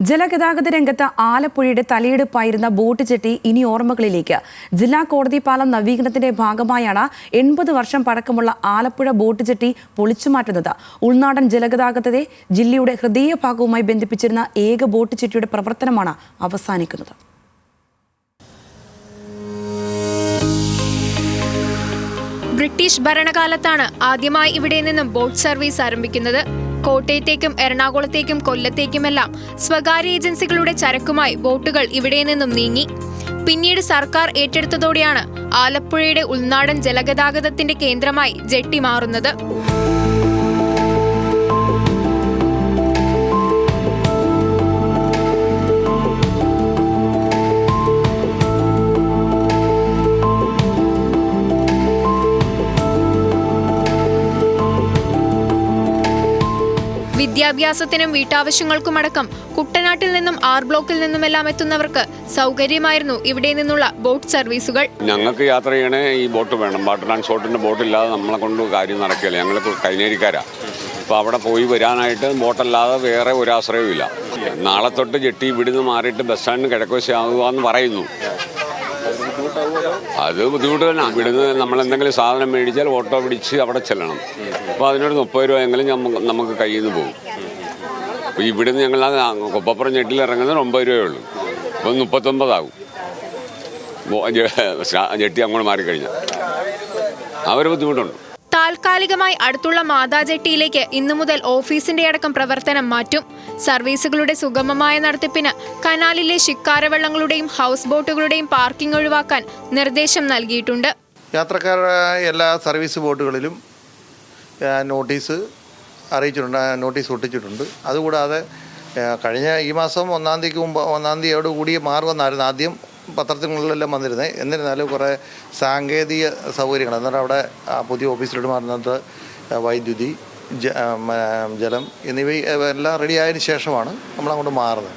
ജലഗതാഗത രംഗത്ത് ആലപ്പുഴയുടെ തലയെടുപ്പായിരുന്ന boat jetty ഇനി ഓർമ്മകളിലേക്ക്. ജില്ലാ കോടതി പാലം നവീകരണത്തിന്റെ ഭാഗമായാണ് 80 വർഷം പഴക്കമുള്ള ആലപ്പുഴ ബോട്ട് ജെട്ടി പൊളിച്ചുമാറ്റുന്നത്. ഉൾനാടൻ ജലഗതാഗതത്തെ ജില്ലയുടെ ഹൃദയഭാഗവുമായി ബന്ധിപ്പിച്ചിരുന്ന ഏക ബോട്ട് ജെട്ടിയുടെ പ്രവർത്തനമാണ് അവസാനിക്കുന്നത്. ബ്രിട്ടീഷ് ഭരണകാലത്താണ് ആദ്യമായി ഇവിടെ നിന്നും ബോട്ട് സർവീസ് ആരംഭിക്കുന്നത്. കോട്ടയത്തേക്കും എറണാകുളത്തേക്കും കൊല്ലത്തേക്കുമെല്ലാം സ്വകാര്യ ഏജൻസികളുടെ ചരക്കുമായി ബോട്ടുകൾ ഇവിടെ നിന്നും നീങ്ങി. പിന്നീട് സർക്കാർ ഏറ്റെടുത്തതോടെയാണ് ആലപ്പുഴയുടെ ഉൾനാടൻ ജലഗതാഗതത്തിന്റെ കേന്ദ്രമായി ജെട്ടി മാറുന്നത്. വിദ്യാഭ്യാസത്തിനും വീട്ടാവശ്യങ്ങൾക്കുമടക്കം കുട്ടനാട്ടിൽ നിന്നും ആർ ബ്ലോക്കിൽ നിന്നുമെല്ലാം എത്തുന്നവർക്ക് സൗകര്യമായിരുന്നു ഇവിടെ നിന്നുള്ള ബോട്ട് സർവീസുകൾ. ഞങ്ങൾക്ക് യാത്ര ചെയ്യണേ ഈ ബോട്ട് വേണം. വാട്ടർ ട്രാൻസ്പോർട്ടിന്റെ ബോട്ടില്ലാതെ നമ്മളെ കൊണ്ട് കാര്യം നടക്കില്ല. ഞങ്ങൾ കൈനേരിക്കാരാ. അപ്പോൾ അവിടെ പോയി വരാനായിട്ട് ബോട്ടല്ലാതെ വേറെ ഒരു ആശ്രയവും ഇല്ല. നാളെ തൊട്ട് ജെട്ടി ഇവിടുന്ന് മാറിയിട്ട് ബസ് സ്റ്റാൻഡിന് കിഴക്കുവശമാകുകയെന്ന് പറയുന്നു. അത് ബുദ്ധിമുട്ട് തന്നെ. ഇവിടുന്ന് നമ്മൾ എന്തെങ്കിലും സാധനം മേടിച്ചാൽ ഓട്ടോ പിടിച്ച് അവിടെ ചെല്ലണം. അപ്പോൾ അതിനൊരു 30 രൂപയെങ്കിലും നമുക്ക് കയ്യിൽ നിന്ന് പോകും. അപ്പോൾ ഇവിടുന്ന് ഞങ്ങൾ കൊപ്പപ്പുറം ജെട്ടിയിൽ ഇറങ്ങുന്നത് 9 രൂപയേ ഉള്ളൂ. അപ്പോൾ 39 ആകും ജെട്ടി അങ്ങോട്ട് മാറിക്കഴിഞ്ഞാൽ. ആ ഒരു ബുദ്ധിമുട്ടുണ്ട്. താൽക്കാലികമായി അടുത്തുള്ള മാതാ ജെട്ടിയിലേക്ക് ഇന്നു മുതൽ ഓഫീസിന്റെ അടക്കം പ്രവർത്തനം മാറ്റും. സർവീസുകളുടെ സുഗമമായ നടത്തിപ്പിന് കനാലിലെ ശിക്കാരവള്ളങ്ങളുടെയും ഹൗസ് ബോട്ടുകളുടെയും പാർക്കിംഗ് ഒഴിവാക്കാൻ നിർദ്ദേശം നൽകിയിട്ടുണ്ട്. യാത്രക്കാരുടെ എല്ലാ സർവീസ് ബോട്ടുകളിലും നോട്ടീസ് അറിയിച്ചിട്ടുണ്ട്, നോട്ടീസ് ഒട്ടിച്ചിട്ടുണ്ട്. അതുകൂടാതെ കഴിഞ്ഞ ഈ മാസം 1-ാം തീയതിയോട് കൂടി മാറുമെന്നായിരുന്നു ആദ്യം പത്രത്തിലെല്ലാം വന്നിരുന്നത്. എന്നിരുന്നാലും കുറേ സാങ്കേതിക സൗകര്യങ്ങൾ, എന്നാൽ അവിടെ പുതിയ ഓഫീസിലോട്ട് മാറുന്നത് വൈദ്യുതി, ജലം എന്നിവയെല്ലാം റെഡിയായതിനു ശേഷമാണ് നമ്മളങ്ങോട്ട് മാറുന്നത്.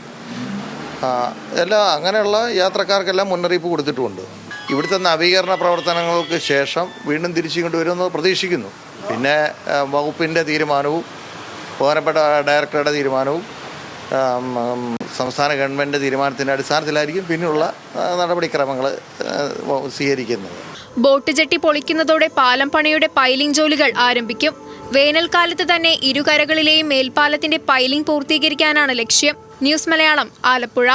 അങ്ങനെയുള്ള യാത്രക്കാർക്കെല്ലാം മുന്നറിയിപ്പ് കൊടുത്തിട്ടുമുണ്ട്. ഇവിടുത്തെ നവീകരണ പ്രവർത്തനങ്ങൾക്ക് ശേഷം വീണ്ടും തിരിച്ചിങ്ങോട്ട് വരുമെന്ന് പ്രതീക്ഷിക്കുന്നു. പിന്നെ വകുപ്പിൻ്റെ തീരുമാനവും ബഹുമാനപ്പെട്ട ഡയറക്ടറുടെ തീരുമാനവും സംസ്ഥാന ഗവൺമെൻറ് തീരുമാനത്തിൻ്റെ അടിസ്ഥാനത്തിലായിരിക്കും പിന്നെയുള്ള നടപടിക്രമങ്ങൾ സ്വീകരിക്കുന്നത്. ബോട്ട് ജെട്ടി പൊളിക്കുന്നതോടെ പാലം പണിയുടെ പൈലിംഗ് ജോലികൾ ആരംഭിക്കും. വേനൽക്കാലത്ത് തന്നെ ഇരുകരകളിലെയും മേൽപ്പാലത്തിന്റെ പൈലിംഗ് പൂർത്തീകരിക്കാനാണ് ലക്ഷ്യം. ന്യൂസ് മലയാളം, ആലപ്പുഴ.